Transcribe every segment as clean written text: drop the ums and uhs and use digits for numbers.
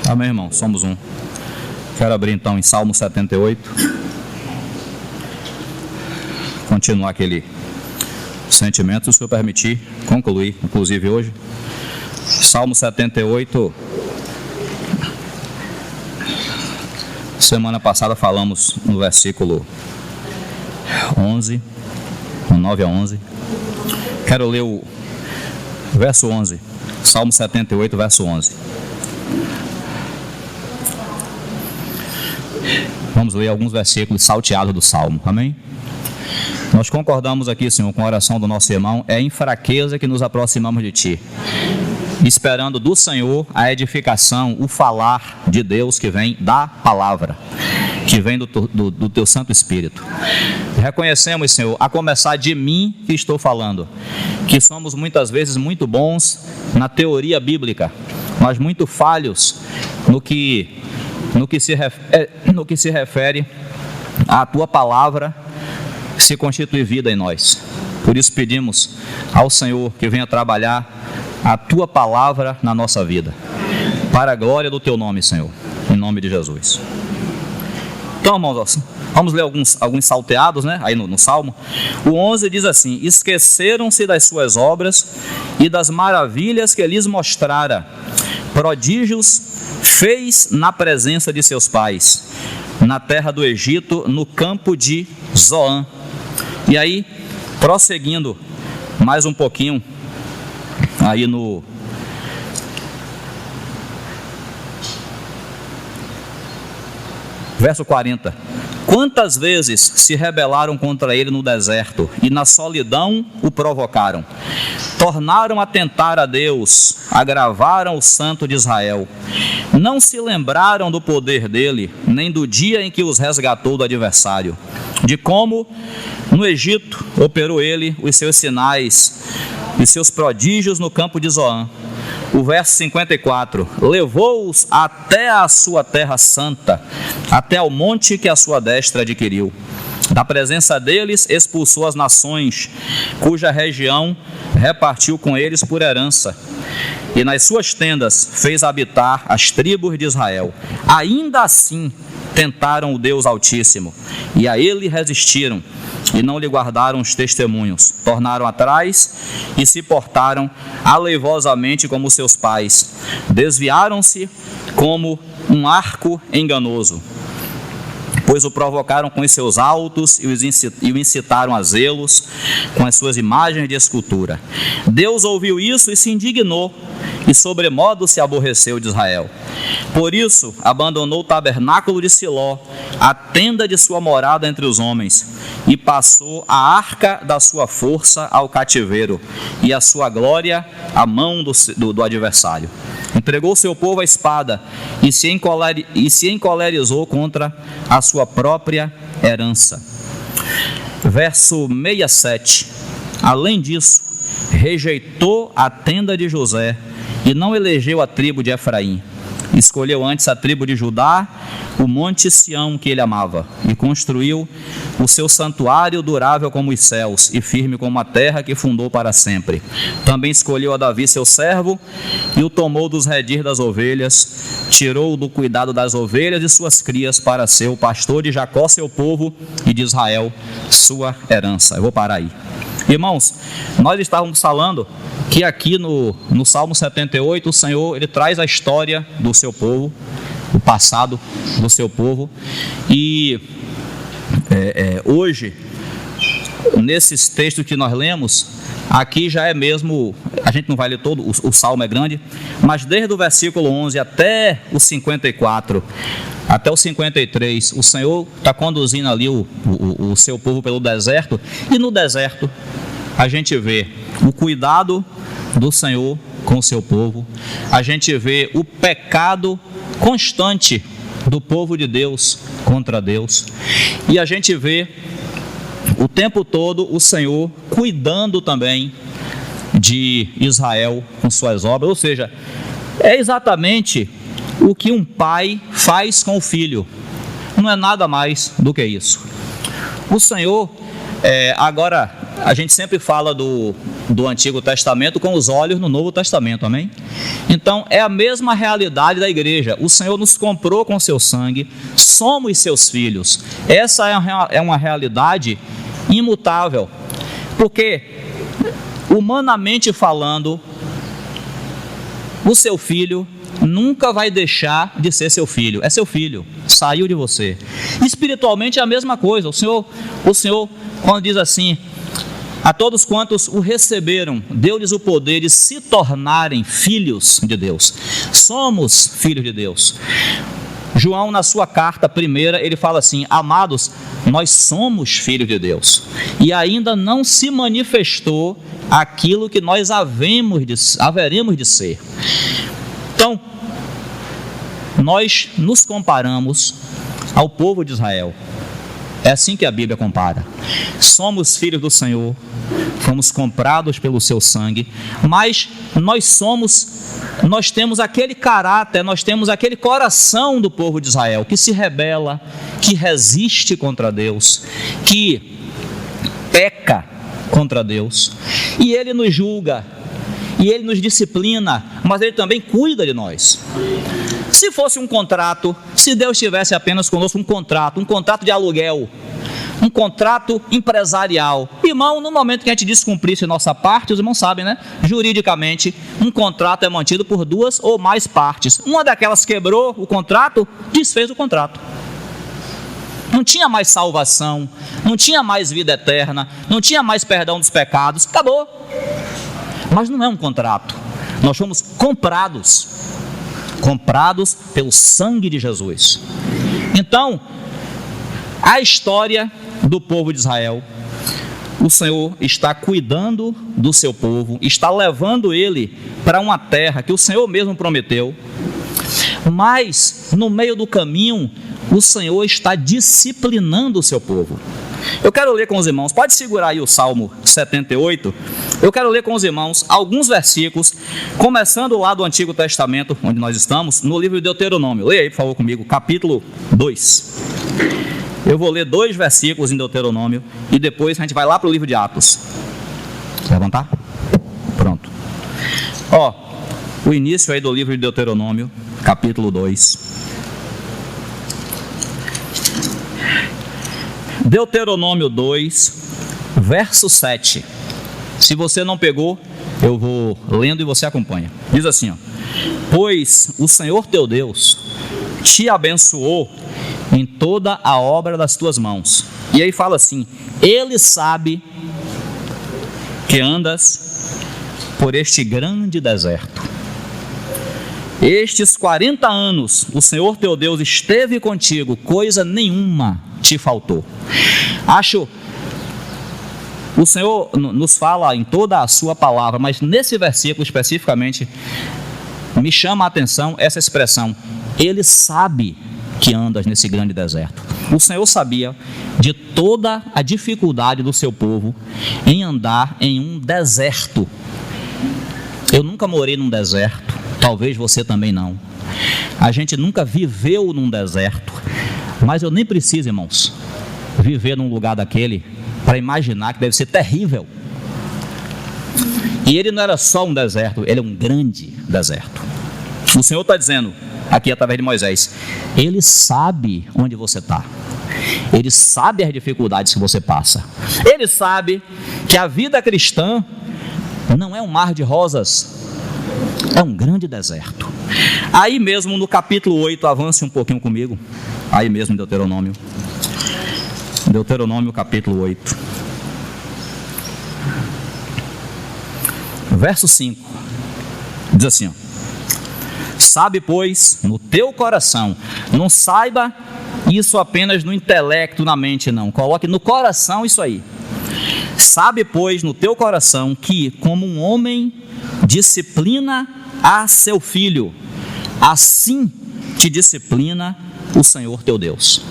Amém, irmão? Somos um. Quero abrir então em Salmo 78. Continuar aquele sentimento, se o Senhor permitir, concluir, inclusive hoje. Salmo 78. Semana passada falamos no versículo 11, 9 a 11. Quero ler o verso 11. Salmo 78, verso 11. Vamos ler alguns versículos salteados do Salmo, amém? Nós concordamos aqui, Senhor, com a oração do nosso irmão. É em fraqueza que nos aproximamos de Ti, esperando do Senhor a edificação, o falar de Deus que vem da palavra, que vem do Teu Santo Espírito. Reconhecemos, Senhor, a começar de mim que estou falando, que somos muitas vezes muito bons na teoria bíblica, mas muito falhos no que se refere à Tua palavra se constituir vida em nós. Por isso pedimos ao Senhor que venha trabalhar a Tua palavra na nossa vida, para a glória do Teu nome, Senhor, em nome de Jesus. Então, irmãos, vamos ler alguns salteados, né? Aí no Salmo. O 11 diz assim: esqueceram-se das suas obras e das maravilhas que lhes mostrara, prodígios fez na presença de seus pais, na terra do Egito, no campo de Zoan. E aí, prosseguindo mais um pouquinho, aí no verso 40. Quantas vezes se rebelaram contra ele no deserto e na solidão o provocaram? Tornaram a tentar a Deus, agravaram o Santo de Israel. Não se lembraram do poder dele, nem do dia em que os resgatou do adversário, de como no Egito operou ele os seus sinais e seus prodígios no campo de Zoan. O verso 54, levou-os até a sua terra santa, até ao monte que a sua destra adquiriu. Da presença deles expulsou as nações, cuja região repartiu com eles por herança. E nas suas tendas fez habitar as tribos de Israel. Ainda assim tentaram o Deus Altíssimo, e a ele resistiram, e não lhe guardaram os testemunhos. Tornaram atrás e se portaram aleivosamente como seus pais. Desviaram-se como um arco enganoso, pois o provocaram com os seus altos e o incitaram a zelos com as suas imagens de escultura. Deus ouviu isso e se indignou, e sobremodo se aborreceu de Israel. Por isso abandonou o tabernáculo de Siló, a tenda de sua morada entre os homens, e passou a arca da sua força ao cativeiro, e a sua glória à mão do adversário. Entregou seu povo à espada e se encolerizou contra a sua própria herança. Verso 67. Além disso, rejeitou a tenda de José e não elegeu a tribo de Efraim. Escolheu antes a tribo de Judá, o monte Sião que ele amava, e construiu o seu santuário durável como os céus e firme como a terra que fundou para sempre. Também escolheu a Davi seu servo e o tomou dos redis das ovelhas, tirou-o do cuidado das ovelhas e suas crias para ser o pastor de Jacó seu povo e de Israel sua herança. Eu vou parar aí. Irmãos, nós estávamos falando que aqui no Salmo 78 o Senhor ele traz a história do seu povo, o passado do seu povo, e hoje, nesses textos que nós lemos, aqui já é mesmo, a gente não vai ler todo, o Salmo é grande, mas desde o versículo 11 até o 54, até o 53, o Senhor está conduzindo ali o seu povo pelo deserto, e no deserto a gente vê o cuidado do Senhor com o seu povo, a gente vê o pecado constante do povo de Deus contra Deus, e a gente vê o tempo todo o Senhor cuidando também de Israel com suas obras. Ou seja, é exatamente o que um pai faz com o filho, não é nada mais do que isso. O Senhor agora a gente sempre fala do Antigo Testamento com os olhos no Novo Testamento, amém? Então, é a mesma realidade da igreja. O Senhor nos comprou com seu sangue, somos seus filhos. Essa é uma realidade imutável, porque, humanamente falando, o seu filho nunca vai deixar de ser seu filho. É seu filho, saiu de você. Espiritualmente é a mesma coisa. O Senhor, quando diz assim: a todos quantos o receberam, deu-lhes o poder de se tornarem filhos de Deus. Somos filhos de Deus. João, na sua carta primeira, ele fala assim: amados, nós somos filhos de Deus, e ainda não se manifestou aquilo que nós haveremos de ser. Então, nós nos comparamos ao povo de Israel. É assim que a Bíblia compara. Somos filhos do Senhor, fomos comprados pelo seu sangue, mas nós temos aquele caráter, nós temos aquele coração do povo de Israel, que se rebela, que resiste contra Deus, que peca contra Deus, e Ele nos julga, e Ele nos disciplina, mas Ele também cuida de nós. Se fosse um contrato, se Deus tivesse apenas conosco um contrato de aluguel, um contrato empresarial, irmão, no momento que a gente descumprisse nossa parte, os irmãos sabem, né? Juridicamente, um contrato é mantido por duas ou mais partes. Uma daquelas quebrou o contrato, desfez o contrato. Não tinha mais salvação, não tinha mais vida eterna, não tinha mais perdão dos pecados, acabou. Mas não é um contrato, nós fomos comprados pelo sangue de Jesus. Então, a história do povo de Israel, o Senhor está cuidando do seu povo, está levando ele para uma terra que o Senhor mesmo prometeu, mas no meio do caminho o Senhor está disciplinando o seu povo. Eu quero ler com os irmãos, pode segurar aí o Salmo 78, eu quero ler com os irmãos alguns versículos, começando lá do Antigo Testamento, onde nós estamos, no livro de Deuteronômio. Leia aí, por favor, comigo, capítulo 2. Eu vou ler 2 versículos em Deuteronômio e depois a gente vai lá para o livro de Atos. Quer levantar? Pronto. O início aí do livro de Deuteronômio, capítulo 2. Deuteronômio 2, verso 7. Se você não pegou, eu vou lendo e você acompanha. Diz assim: pois o Senhor teu Deus te abençoou em toda a obra das tuas mãos. E aí fala assim: Ele sabe que andas por este grande deserto. Estes 40 anos o Senhor teu Deus esteve contigo, coisa nenhuma te faltou. O Senhor nos fala em toda a sua palavra, mas nesse versículo especificamente me chama a atenção essa expressão: Ele sabe que andas nesse grande deserto. O Senhor sabia de toda a dificuldade do seu povo em andar em um deserto. Eu nunca morei num deserto, talvez você também não. A gente nunca viveu num deserto, mas eu nem preciso, irmãos, viver num lugar daquele para imaginar que deve ser terrível. E ele não era só um deserto, ele é um grande deserto. O Senhor está dizendo aqui através de Moisés: Ele sabe onde você está, Ele sabe as dificuldades que você passa, Ele sabe que a vida cristã não é um mar de rosas, é um grande deserto. Aí mesmo no capítulo 8, avance um pouquinho comigo, aí mesmo em Deuteronômio capítulo 8, verso 5, diz assim: sabe, pois, no teu coração, não saiba isso apenas no intelecto, na mente, não, coloque no coração isso aí. Sabe, pois, no teu coração que, como um homem disciplina a seu filho, assim te disciplina o Senhor teu Deus.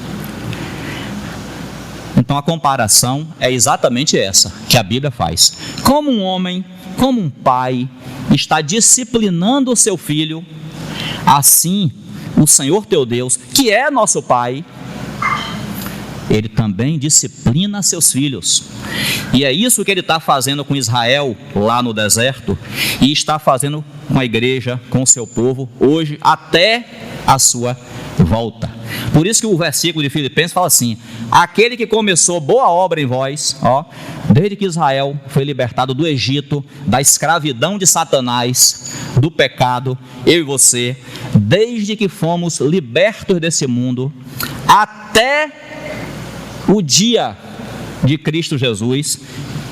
Então a comparação é exatamente essa que a Bíblia faz. Como um homem, como um pai está disciplinando o seu filho, assim o Senhor teu Deus, que é nosso pai, Ele também disciplina seus filhos. E é isso que ele está fazendo com Israel lá no deserto, e está fazendo com a igreja, com o seu povo, hoje, até a sua volta. Por isso que o versículo de Filipenses fala assim: aquele que começou boa obra em vós, desde que Israel foi libertado do Egito, da escravidão de Satanás, do pecado, eu e você, desde que fomos libertos desse mundo, até o dia de Cristo Jesus,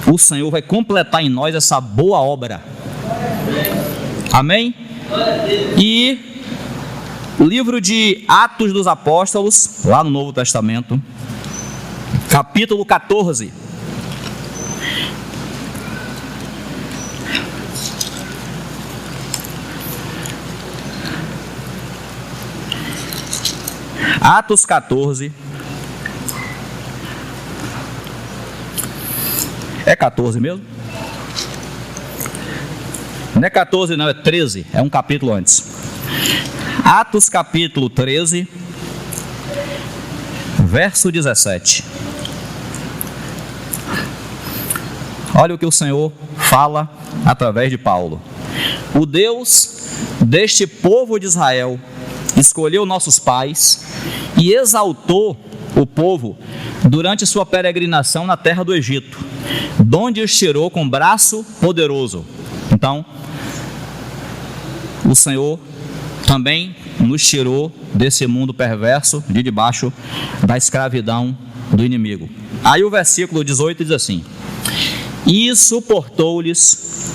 o Senhor vai completar em nós essa boa obra. Amém? E livro de Atos dos Apóstolos, lá no Novo Testamento, capítulo 14. Atos 14. É 14 mesmo? Não é 14 não, é 13, é um capítulo antes. Atos capítulo 13, verso 17. Olha o que o Senhor fala através de Paulo. O Deus deste povo de Israel escolheu nossos pais e exaltou o povo durante sua peregrinação na terra do Egito, donde os tirou com braço poderoso. Então, o Senhor também nos tirou desse mundo perverso, de debaixo da escravidão do inimigo. Aí o versículo 18 diz assim: e suportou-lhes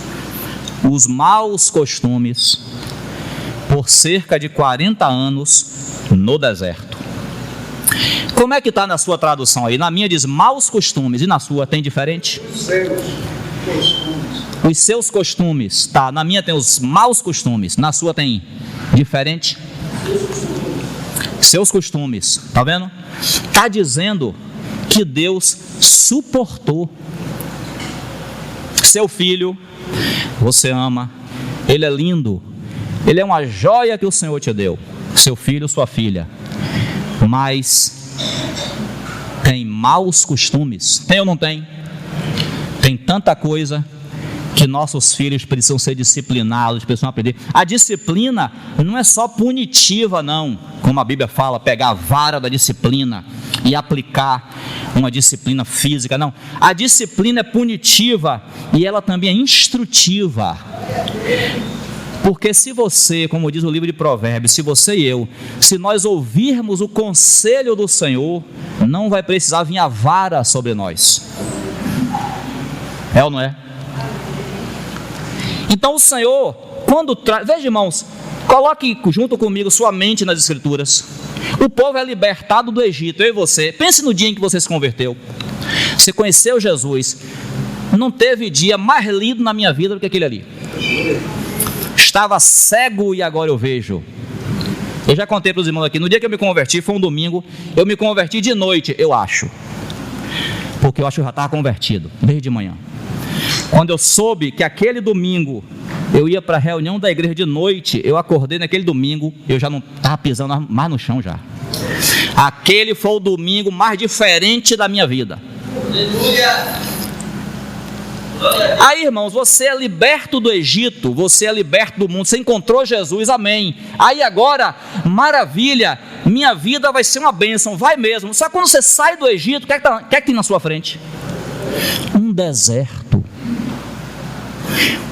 os maus costumes por cerca de 40 anos no deserto. Como é que está na sua tradução aí? Na minha diz maus costumes, e na sua tem diferente? Os seus costumes. Os seus costumes, tá, na minha tem os maus costumes, na sua tem diferente? Seus costumes, tá vendo? Está dizendo que Deus suportou. Seu filho, você ama, ele é lindo, ele é uma joia que o Senhor te deu, seu filho, sua filha, mas tem maus costumes, tem ou não tem? Tem tanta coisa que nossos filhos precisam ser disciplinados, precisam aprender. A disciplina não é só punitiva não, como a Bíblia fala, pegar a vara da disciplina e aplicar uma disciplina física, não. A disciplina é punitiva e ela também é instrutiva. Porque se você, como diz o livro de Provérbios, se você e eu, se nós ouvirmos o conselho do Senhor, não vai precisar vir a vara sobre nós. É ou não é? Então o Senhor, quando traz, veja irmãos, coloque junto comigo sua mente nas Escrituras. O povo é libertado do Egito, eu e você. Pense no dia em que você se converteu. Você conheceu Jesus. Não teve dia mais lindo na minha vida do que aquele ali. Estava cego e agora eu vejo. Eu já contei para os irmãos aqui, no dia que eu me converti, foi um domingo, eu me converti de noite, eu acho. Porque eu acho que eu já estava convertido, desde de manhã. Quando eu soube que aquele domingo eu ia para a reunião da igreja de noite, eu acordei naquele domingo, eu já não estava pisando mais no chão já. Aquele foi o domingo mais diferente da minha vida. Aleluia! Aí irmãos, você é liberto do Egito, você é liberto do mundo, você encontrou Jesus, amém. Aí agora, maravilha, minha vida vai ser uma bênção, vai mesmo. Só que quando você sai do Egito, o que é que tem na sua frente? Um deserto.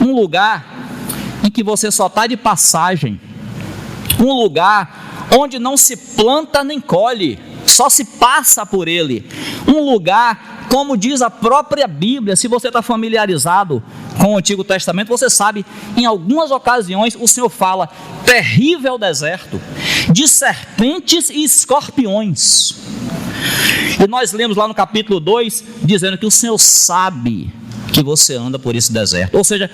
Um lugar em que você só está de passagem. Um lugar onde não se planta nem colhe, só se passa por ele. Um lugar, como diz a própria Bíblia, se você está familiarizado com o Antigo Testamento, você sabe, em algumas ocasiões o Senhor fala, terrível deserto, de serpentes e escorpiões. E nós lemos lá no capítulo 2, dizendo que o Senhor sabe que você anda por esse deserto. Ou seja,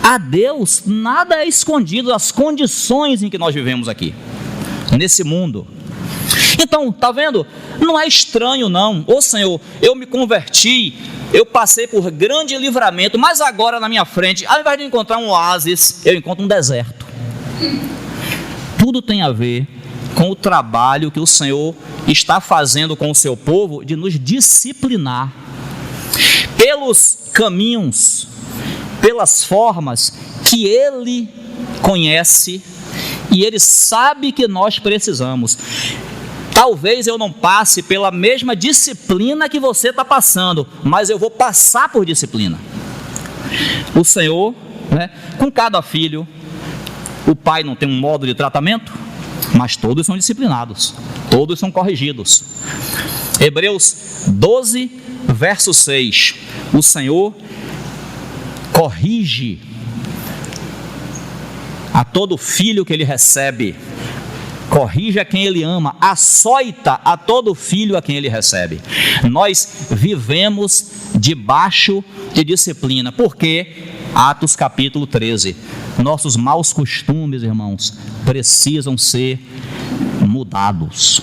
a Deus nada é escondido das condições em que nós vivemos aqui, nesse mundo. Então, está vendo? Não é estranho não. Ô Senhor, eu me converti, eu passei por grande livramento, mas agora na minha frente, ao invés de encontrar um oásis, eu encontro um deserto. Tudo tem a ver com o trabalho que o Senhor está fazendo com o seu povo de nos disciplinar pelos caminhos, pelas formas que Ele conhece e Ele sabe que nós precisamos. Talvez eu não passe pela mesma disciplina que você está passando, mas eu vou passar por disciplina. O Senhor, com cada filho, o pai não tem um modo de tratamento, mas todos são disciplinados, todos são corrigidos. Hebreus 12, verso 6. O Senhor corrige a todo filho que Ele recebe, corrige a quem Ele ama, açoita a todo filho a quem Ele recebe. Nós vivemos debaixo de disciplina, porque Atos capítulo 13, nossos maus costumes, irmãos, precisam ser mudados.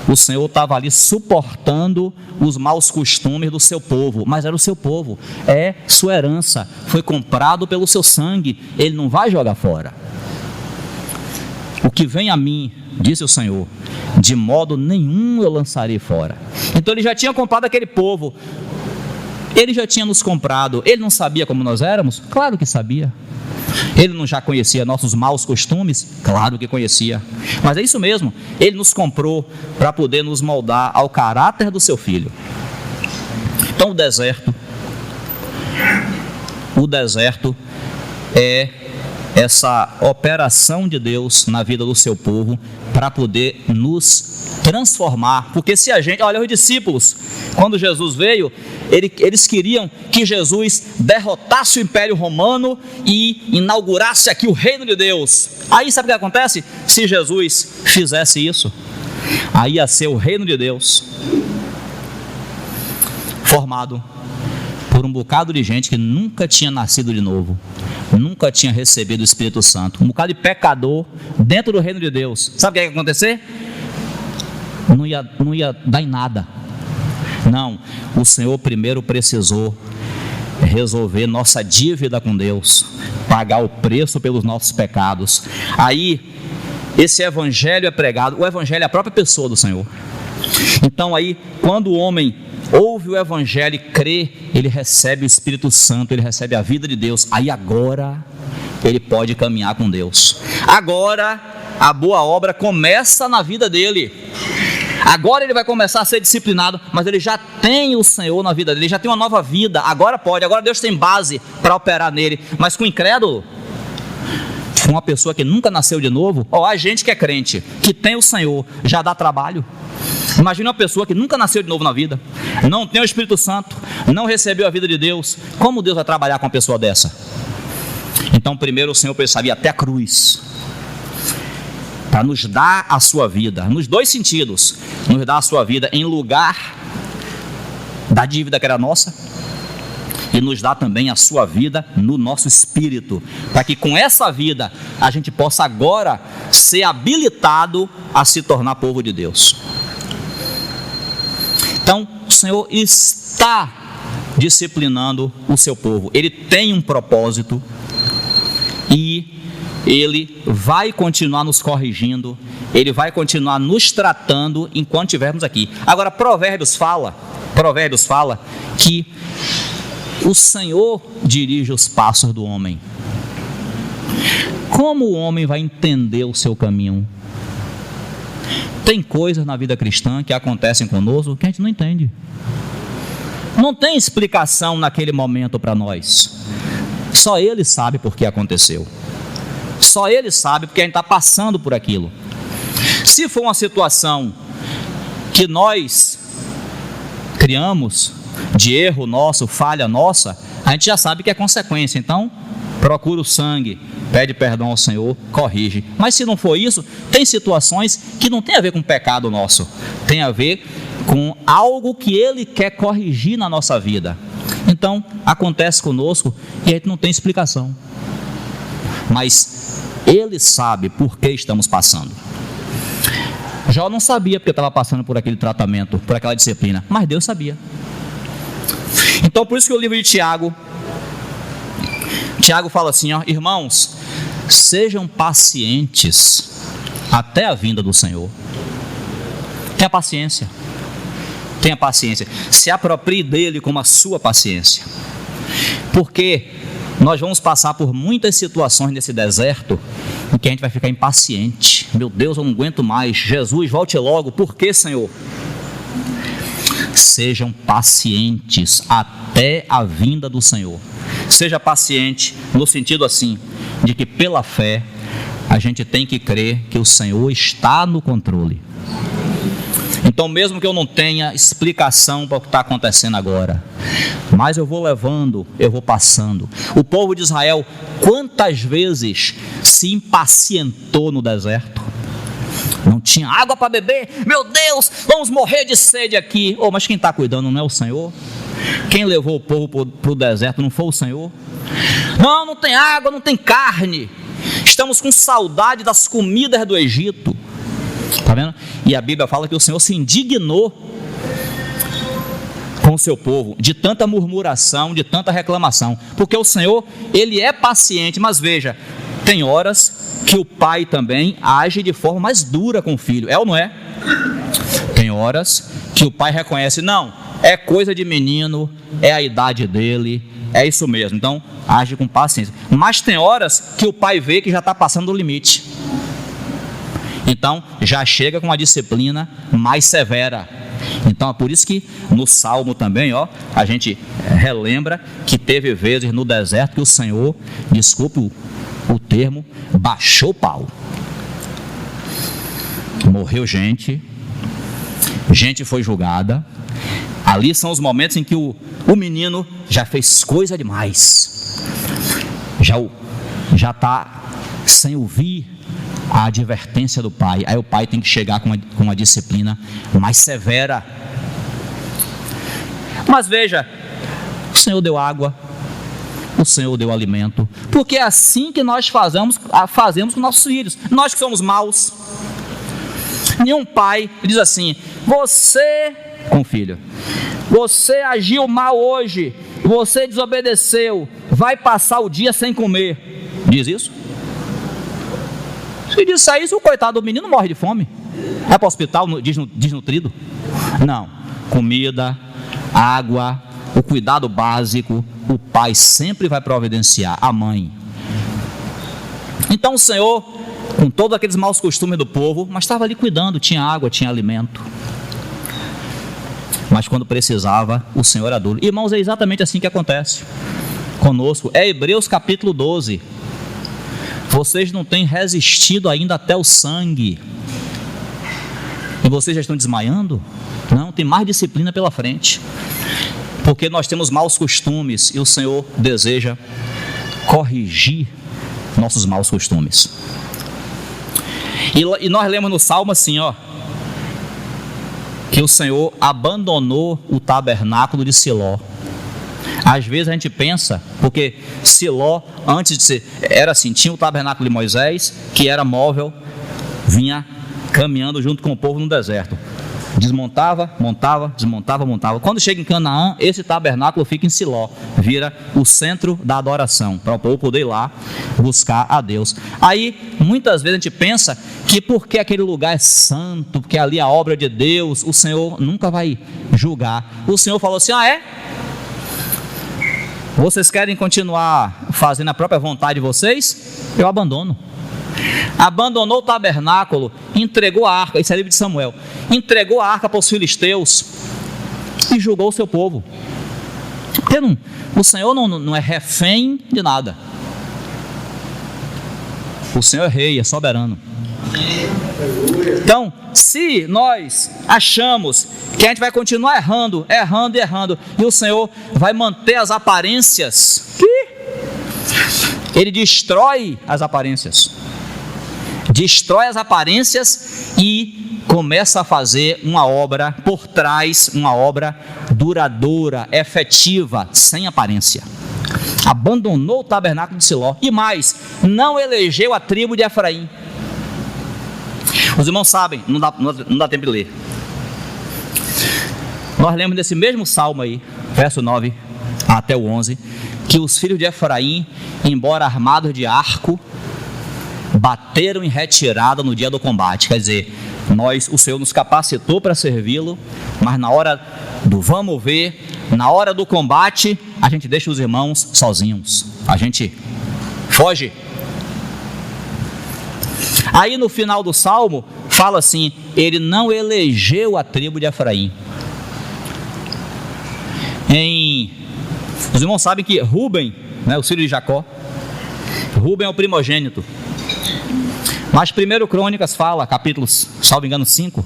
O Senhor estava ali suportando os maus costumes do seu povo, mas era o seu povo, é sua herança, foi comprado pelo seu sangue, Ele não vai jogar fora. O que vem a mim, disse o Senhor, de modo nenhum eu lançarei fora. Então Ele já tinha comprado aquele povo, Ele já tinha nos comprado. Ele não sabia como nós éramos? Claro que sabia. Ele não já conhecia nossos maus costumes? Claro que conhecia. Mas é isso mesmo, Ele nos comprou para poder nos moldar ao caráter do seu Filho. Então o deserto é essa operação de Deus na vida do seu povo para poder nos transformar. Porque se a gente, olha, os discípulos, quando Jesus veio, eles queriam que Jesus derrotasse o Império Romano e inaugurasse aqui o reino de Deus. Aí sabe o que acontece? Se Jesus fizesse isso, aí ia ser o reino de Deus formado por um bocado de gente que nunca tinha nascido de novo, nunca tinha recebido o Espírito Santo, um bocado de pecador dentro do reino de Deus. Sabe o que ia acontecer? Não ia dar em nada. Não, o Senhor primeiro precisou resolver nossa dívida com Deus, pagar o preço pelos nossos pecados. Aí esse evangelho é pregado, o evangelho é a própria pessoa do Senhor. Então aí, quando o homem ouve o evangelho e crê, ele recebe o Espírito Santo, ele recebe a vida de Deus. Aí agora ele pode caminhar com Deus. Agora a boa obra começa na vida dele. Agora ele vai começar a ser disciplinado, mas ele já tem o Senhor na vida dele, ele já tem uma nova vida. Agora pode, agora Deus tem base para operar nele. Mas com o incrédulo, com uma pessoa que nunca nasceu de novo, a gente que é crente, que tem o Senhor, já dá trabalho. Imagina uma pessoa que nunca nasceu de novo na vida, não tem o Espírito Santo, não recebeu a vida de Deus. Como Deus vai trabalhar com uma pessoa dessa? Então primeiro o Senhor precisava ir até a cruz para nos dar a sua vida, nos dois sentidos, nos dar a sua vida em lugar da dívida que era nossa, e nos dá também a sua vida no nosso espírito, para que com essa vida a gente possa agora ser habilitado a se tornar povo de Deus. Então o Senhor está disciplinando o seu povo, Ele tem um propósito e Ele vai continuar nos corrigindo, Ele vai continuar nos tratando enquanto estivermos aqui. Agora Provérbios fala que o Senhor dirige os passos do homem. Como o homem vai entender o seu caminho? Tem coisas na vida cristã que acontecem conosco que a gente não entende. Não tem explicação naquele momento para nós. Só Ele sabe por que aconteceu. Só Ele sabe porque a gente está passando por aquilo. Se for uma situação que nós criamos, de erro nosso, falha nossa, a gente já sabe que é consequência. Então, procura o sangue, pede perdão ao Senhor, corrige. Mas se não for isso, tem situações que não tem a ver com pecado nosso, tem a ver com algo que Ele quer corrigir na nossa vida. Então, acontece conosco e a gente não tem explicação. Mas Ele sabe por que estamos passando. Jó não sabia porque estava passando por aquele tratamento, por aquela disciplina, mas Deus sabia. Então por isso que o livro de Tiago fala assim, irmãos, sejam pacientes até a vinda do Senhor. Tenha paciência. Tenha paciência. Se aproprie dele como a sua paciência. Porque nós vamos passar por muitas situações nesse deserto em que a gente vai ficar impaciente. Meu Deus, eu não aguento mais. Jesus, volte logo. Por quê, Senhor? Sejam pacientes até a vinda do Senhor. Seja paciente no sentido assim, de que pela fé a gente tem que crer que o Senhor está no controle. Então, mesmo que eu não tenha explicação para o que está acontecendo agora, mas eu vou levando, eu vou passando. O povo de Israel, quantas vezes se impacientou no deserto? Não tinha água para beber. Meu Deus, vamos morrer de sede aqui. Oh, mas quem está cuidando não é o Senhor? Quem levou o povo para o deserto não foi o Senhor? Não, não tem água, não tem carne. Estamos com saudade das comidas do Egito. Está vendo? E a Bíblia fala que o Senhor se indignou com o seu povo, de tanta murmuração, de tanta reclamação, porque o Senhor, Ele é paciente, mas veja, tem horas que o pai também age de forma mais dura com o filho, é ou não é? Tem horas que o pai reconhece, não, é coisa de menino, é a idade dele, é isso mesmo, então age com paciência, mas tem horas que o pai vê que já está passando do limite, então já chega com uma disciplina mais severa. Então é por isso que no Salmo também, a gente relembra que teve vezes no deserto que o Senhor, desculpe o termo, baixou o pau. Morreu gente foi julgada. Ali são os momentos em que o menino já fez coisa demais, já está sem ouvir a advertência do pai. Aí o pai tem que chegar com uma disciplina mais severa. Mas veja, o Senhor deu água, o Senhor deu alimento, porque é assim que nós fazemos com nossos filhos. Nós que somos maus, nenhum pai diz assim, você, com o filho, você agiu mal hoje, você desobedeceu, vai passar o dia sem comer. Diz isso? Se disser isso, o coitado do menino morre de fome. Vai para o hospital desnutrido? Não. Comida, água, o cuidado básico, o pai sempre vai providenciar, a mãe. Então o Senhor, com todos aqueles maus costumes do povo, mas estava ali cuidando, tinha água, tinha alimento. Mas quando precisava, o Senhor era duro. Irmãos, é exatamente assim que acontece conosco. É Hebreus capítulo 12. Vocês não têm resistido ainda até o sangue, e vocês já estão desmaiando? Não, tem mais disciplina pela frente, porque nós temos maus costumes, e o Senhor deseja corrigir nossos maus costumes. E nós lemos no Salmo assim, que o Senhor abandonou o tabernáculo de Siló. Às vezes a gente pensa, porque Siló, antes de ser, era assim, tinha o tabernáculo de Moisés, que era móvel, vinha caminhando junto com o povo no deserto. Desmontava, montava, desmontava, montava. Quando chega em Canaã, esse tabernáculo fica em Siló, vira o centro da adoração, para o povo poder ir lá buscar a Deus. Aí, muitas vezes a gente pensa que porque aquele lugar é santo, porque ali é a obra de Deus, o Senhor nunca vai julgar. O Senhor falou assim, vocês querem continuar fazendo a própria vontade de vocês? Eu abandono. Abandonou o tabernáculo, entregou a arca, isso é livro de Samuel, entregou a arca para os filisteus e julgou o seu povo. Porque o Senhor não é refém de nada. O Senhor é rei, é soberano. Então, se nós achamos que a gente vai continuar errando, e o Senhor vai manter as aparências, Ele destrói as aparências, e começa a fazer uma obra por trás, uma obra duradoura, efetiva, sem aparência. Abandonou o tabernáculo de Siló, e mais, não elegeu a tribo de Efraim. Os irmãos sabem, não dá tempo de ler. Nós lemos desse mesmo salmo aí, verso 9 até o 11, que os filhos de Efraim, embora armados de arco, bateram em retirada no dia do combate. Quer dizer, o Senhor nos capacitou para servi-lo, mas na hora do vamos ver, na hora do combate, a gente deixa os irmãos sozinhos, a gente foge. Aí no final do Salmo, fala assim: ele não elegeu a tribo de Efraim. Os irmãos sabem que Rúben, né, o filho de Jacó, Rúben é o primogênito. Mas 1 Crônicas fala, capítulo, salvo engano, 5,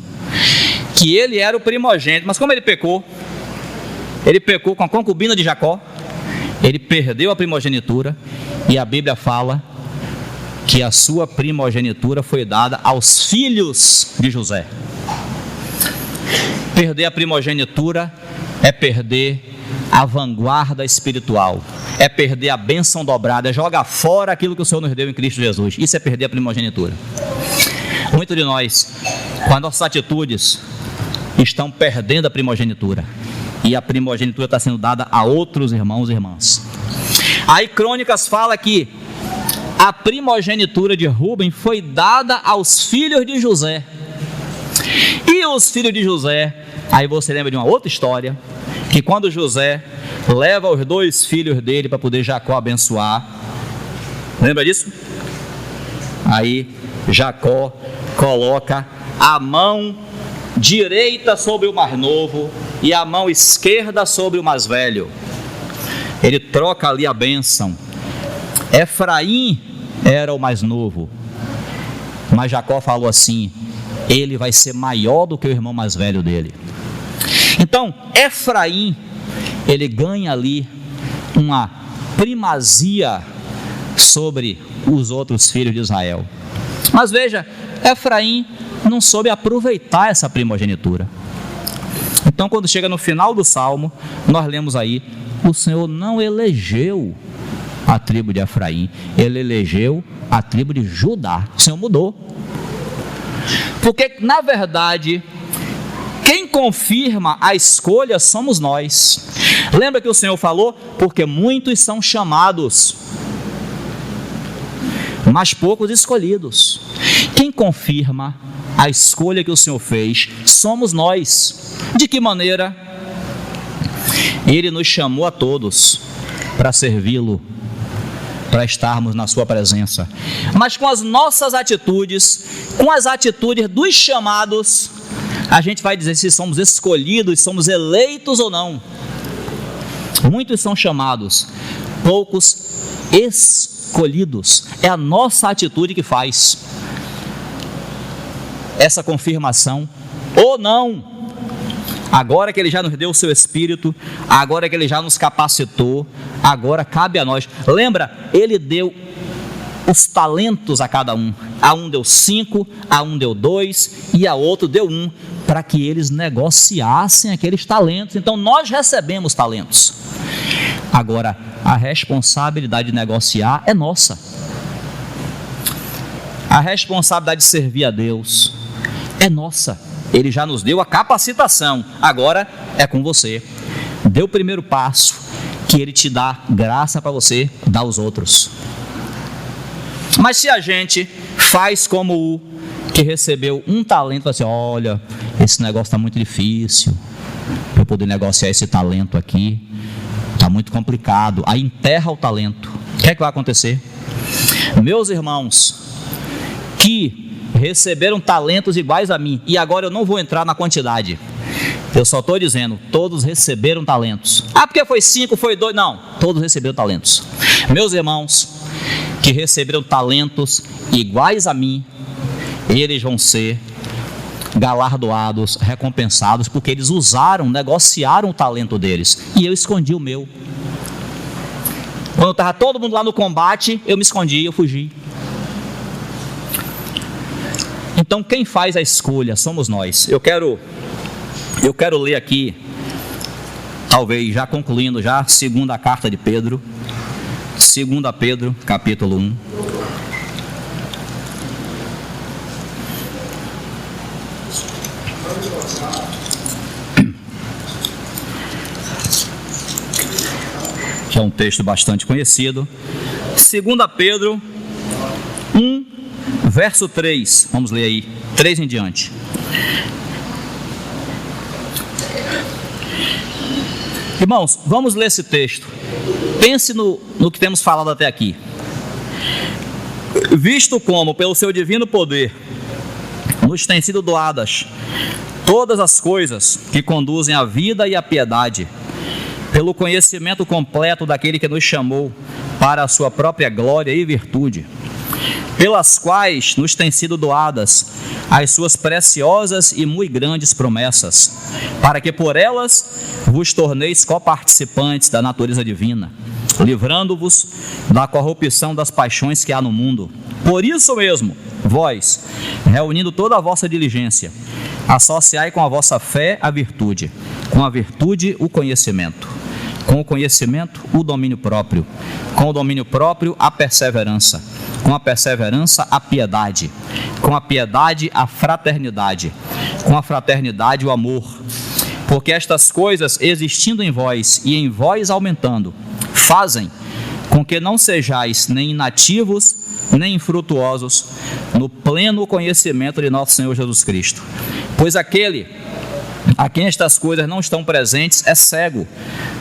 que ele era o primogênito, mas como ele pecou com a concubina de Jacó, ele perdeu a primogenitura, e a Bíblia fala que a sua primogenitura foi dada aos filhos de José. Perder a primogenitura é perder a vanguarda espiritual, é perder a bênção dobrada, é jogar fora aquilo que o Senhor nos deu em Cristo Jesus. Isso é perder a primogenitura. Muitos de nós, com as nossas atitudes, estão perdendo a primogenitura, e a primogenitura está sendo dada a outros irmãos e irmãs. Aí Crônicas fala que a primogenitura de Rúben foi dada aos filhos de José. E os filhos de José, aí você lembra de uma outra história, que quando José leva os 2 filhos dele para poder Jacó abençoar, lembra disso? Aí Jacó coloca a mão direita sobre o mais novo e a mão esquerda sobre o mais velho. Ele troca ali a bênção. Efraim era o mais novo, mas Jacó falou assim: ele vai ser maior do que o irmão mais velho dele. Então Efraim, ele ganha ali uma primazia sobre os outros filhos de Israel. Mas veja, Efraim não soube aproveitar essa primogenitura. Então quando chega no final do Salmo, nós lemos aí: o Senhor não elegeu a tribo de Efraim, ele elegeu a tribo de Judá. O Senhor mudou, porque na verdade quem confirma a escolha somos nós. Lembra que o Senhor falou: porque muitos são chamados, mas poucos escolhidos. Quem confirma a escolha que o Senhor fez somos nós. De que maneira? Ele nos chamou a todos para servi-lo, para estarmos na sua presença, mas com as nossas atitudes, com as atitudes dos chamados, a gente vai dizer se somos escolhidos, somos eleitos ou não. Muitos são chamados, poucos escolhidos. É a nossa atitude que faz essa confirmação ou não. Agora que Ele já nos deu o seu Espírito, agora que Ele já nos capacitou, agora cabe a nós. Lembra, Ele deu os talentos a cada um. A um deu 5, a um deu 2 e a outro deu 1, para que eles negociassem aqueles talentos. Então nós recebemos talentos. Agora, a responsabilidade de negociar é nossa. A responsabilidade de servir a Deus é nossa. Ele já nos deu a capacitação, agora é com você. Dê o primeiro passo, que Ele te dá graça para você dar aos outros. Mas se a gente faz como o que recebeu um talento, fala assim: olha, esse negócio está muito difícil, para eu poder negociar esse talento aqui, está muito complicado. Aí enterra o talento. O que é que vai acontecer? Meus irmãos que receberam talentos iguais a mim, e agora eu não vou entrar na quantidade, eu só estou dizendo, todos receberam talentos. Ah, porque foi 5, foi 2, não, todos receberam talentos. Meus irmãos que receberam talentos iguais a mim, eles vão ser galardoados, recompensados, porque eles usaram, negociaram o talento deles, e eu escondi o meu. Quando estava todo mundo lá no combate, eu me escondi, eu fugi. Então quem faz a escolha somos nós. Eu quero ler aqui, talvez já concluindo já, segunda carta de Pedro, 2 Pedro, capítulo 1. Que é um texto bastante conhecido. 2 Pedro 1, Verso 3, vamos ler aí, 3 em diante. Irmãos, vamos ler esse texto. Pense no que temos falado até aqui. Visto como, pelo seu divino poder, nos têm sido doadas todas as coisas que conduzem à vida e à piedade, pelo conhecimento completo daquele que nos chamou para a sua própria glória e virtude, pelas quais nos têm sido doadas as suas preciosas e muito grandes promessas, para que por elas vos torneis coparticipantes da natureza divina, livrando-vos da corrupção das paixões que há no mundo. Por isso mesmo, vós, reunindo toda a vossa diligência, associai com a vossa fé a virtude, com a virtude o conhecimento, com o conhecimento o domínio próprio, com o domínio próprio a perseverança, com a perseverança a piedade, com a piedade a fraternidade, com a fraternidade o amor. Porque estas coisas, existindo em vós e em vós aumentando, fazem com que não sejais nem inativos, nem infrutuosos no pleno conhecimento de nosso Senhor Jesus Cristo. Pois aquele a quem estas coisas não estão presentes é cego,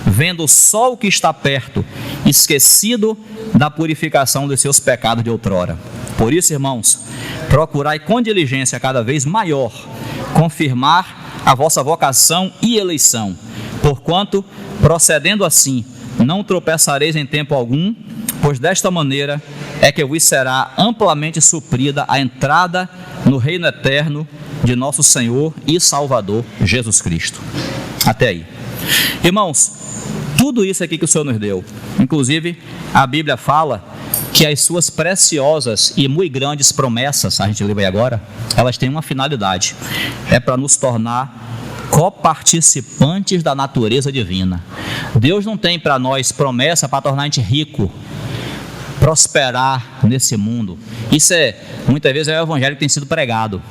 vendo só o que está perto, esquecido da purificação dos seus pecados de outrora. Por isso, irmãos, procurai com diligência cada vez maior confirmar a vossa vocação e eleição, porquanto, procedendo assim, não tropeçareis em tempo algum, pois desta maneira é que vos será amplamente suprida a entrada no reino eterno de nosso Senhor e Salvador Jesus Cristo. Até aí. Irmãos, tudo isso aqui que o Senhor nos deu, inclusive a Bíblia fala que as suas preciosas e muito grandes promessas, a gente leu aí agora, elas têm uma finalidade, é para nos tornar coparticipantes da natureza divina. Deus não tem para nós promessa para tornar a gente rico, prosperar nesse mundo. Isso muitas vezes é o evangelho que tem sido pregado.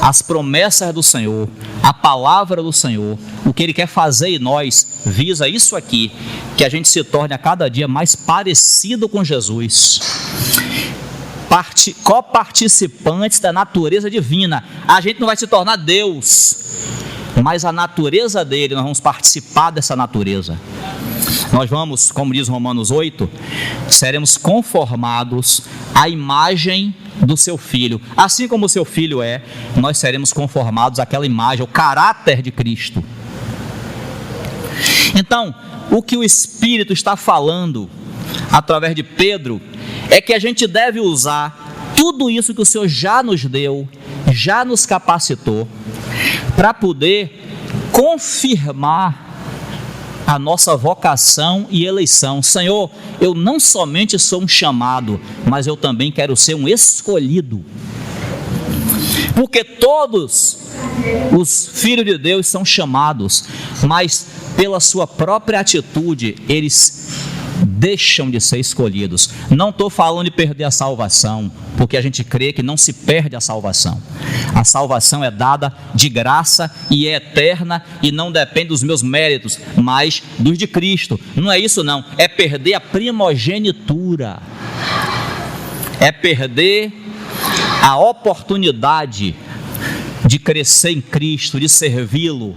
As promessas do Senhor, a palavra do Senhor, o que Ele quer fazer em nós, visa isso aqui, que a gente se torne a cada dia mais parecido com Jesus, coparticipantes da natureza divina. A gente não vai se tornar Deus, mas a natureza dele, nós vamos participar dessa natureza. Nós vamos, como diz Romanos 8, seremos conformados à imagem do seu Filho. Assim como o seu Filho é, nós seremos conformados àquela imagem, ao caráter de Cristo. Então, o que o Espírito está falando, através de Pedro, é que a gente deve usar tudo isso que o Senhor já nos deu, já nos capacitou, para poder confirmar a nossa vocação e eleição. Senhor, eu não somente sou um chamado, mas eu também quero ser um escolhido. Porque todos os filhos de Deus são chamados, mas pela sua própria atitude, eles deixam de ser escolhidos. Não estou falando de perder a salvação, porque a gente crê que não se perde a salvação. A salvação é dada de graça e é eterna e não depende dos meus méritos, mas dos de Cristo. Não é isso não, é perder a primogenitura, é perder a oportunidade de crescer em Cristo, de servi-lo.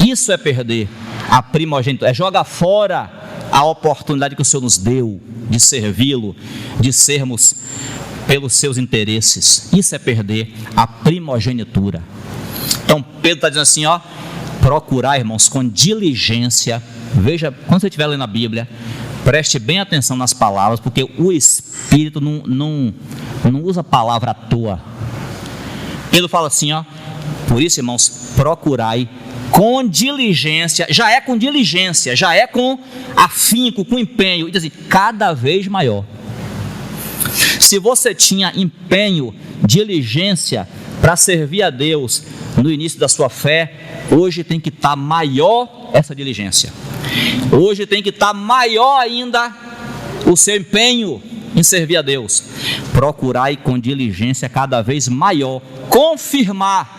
Isso é perder a primogenitura, é jogar fora a oportunidade que o Senhor nos deu de servi-lo, de sermos pelos seus interesses. Isso é perder a primogenitura. Então Pedro está dizendo assim, procurar, irmãos, com diligência. Veja, quando você estiver lendo a Bíblia, preste bem atenção nas palavras, porque o Espírito não usa a palavra à toa. Pedro fala assim, por isso, irmãos, procurai com diligência, já é com diligência, já é com afinco, com empenho, e diz assim, cada vez maior. Se você tinha empenho, diligência para servir a Deus no início da sua fé, hoje tem que estar maior essa diligência. Hoje tem que estar maior ainda o seu empenho em servir a Deus. Procurai com diligência cada vez maior confirmar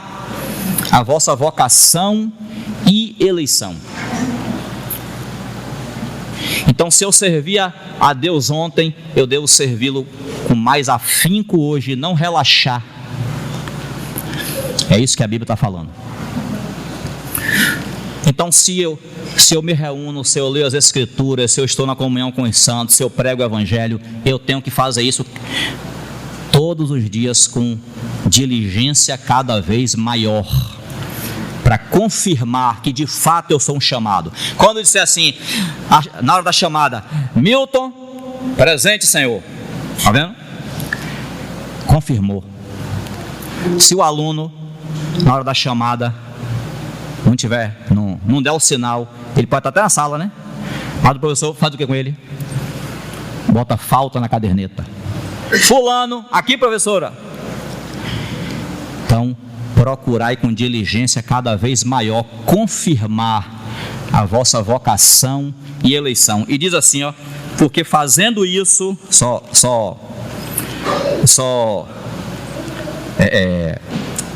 a vossa vocação e eleição. Então, se eu servia a Deus ontem, eu devo servi-lo com mais afinco hoje, não relaxar. É isso que a Bíblia está falando. Então, se eu me reúno, se eu leio as Escrituras, se eu estou na comunhão com os santos, se eu prego o Evangelho, eu tenho que fazer isso todos os dias com diligência cada vez maior, para confirmar que de fato eu sou um chamado. Quando eu disser assim, na hora da chamada, Milton, presente, Senhor, está vendo? Confirmou. Se o aluno, na hora da chamada, não der o sinal, ele pode estar até na sala, né? Mas o professor faz o que com ele? Bota falta na caderneta. Fulano, aqui, professora. Então, procurai com diligência cada vez maior confirmar a vossa vocação e eleição. E diz assim, ó, porque fazendo isso,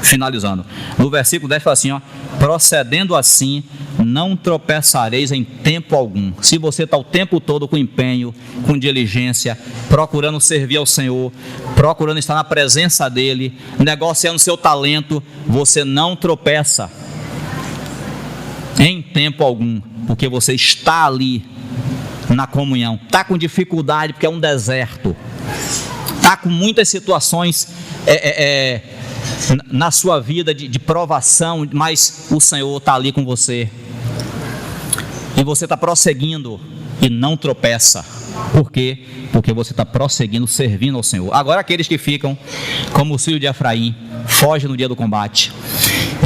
finalizando, no versículo 10 fala assim, ó, procedendo assim, não tropeçareis em tempo algum. Se você está o tempo todo com empenho, com diligência, procurando servir ao Senhor, procurando estar na presença dEle, negociando seu talento, você não tropeça em tempo algum, porque você está ali na comunhão. Está com dificuldade porque é um deserto, está com muitas situações na sua vida de provação, mas o Senhor está ali com você, e você está prosseguindo e não tropeça. Por quê? Porque você está prosseguindo, servindo ao Senhor. Agora aqueles que ficam como o filho de Efraim, fogem no dia do combate.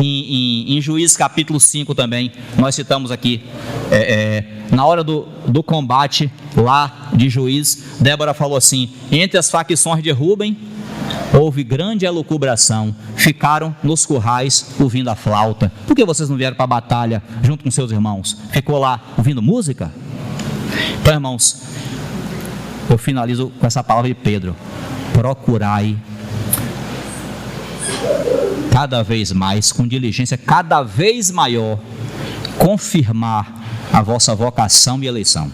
Em Juízes capítulo 5 também, nós citamos aqui, na hora do combate lá de Juízes, Débora falou assim, entre as facções de Rúben houve grande elucubração, ficaram nos currais ouvindo a flauta. Por que vocês não vieram para a batalha junto com seus irmãos? Ficou lá ouvindo música? Então, irmãos, eu finalizo com essa palavra de Pedro: procurai cada vez mais, com diligência cada vez maior, confirmar a vossa vocação e eleição.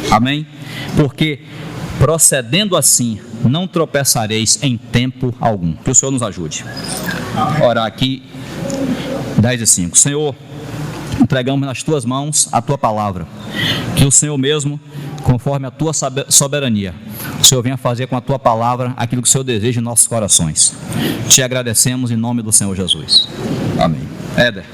Amém? Porque procedendo assim, não tropeçareis em tempo algum. Que o Senhor nos ajude. Orar aqui, 10:05. Senhor, entregamos nas tuas mãos a tua palavra. Que o Senhor mesmo, conforme a tua soberania, o Senhor venha fazer com a tua palavra aquilo que o Senhor deseja em nossos corações. Te agradecemos em nome do Senhor Jesus. Amém. Éder.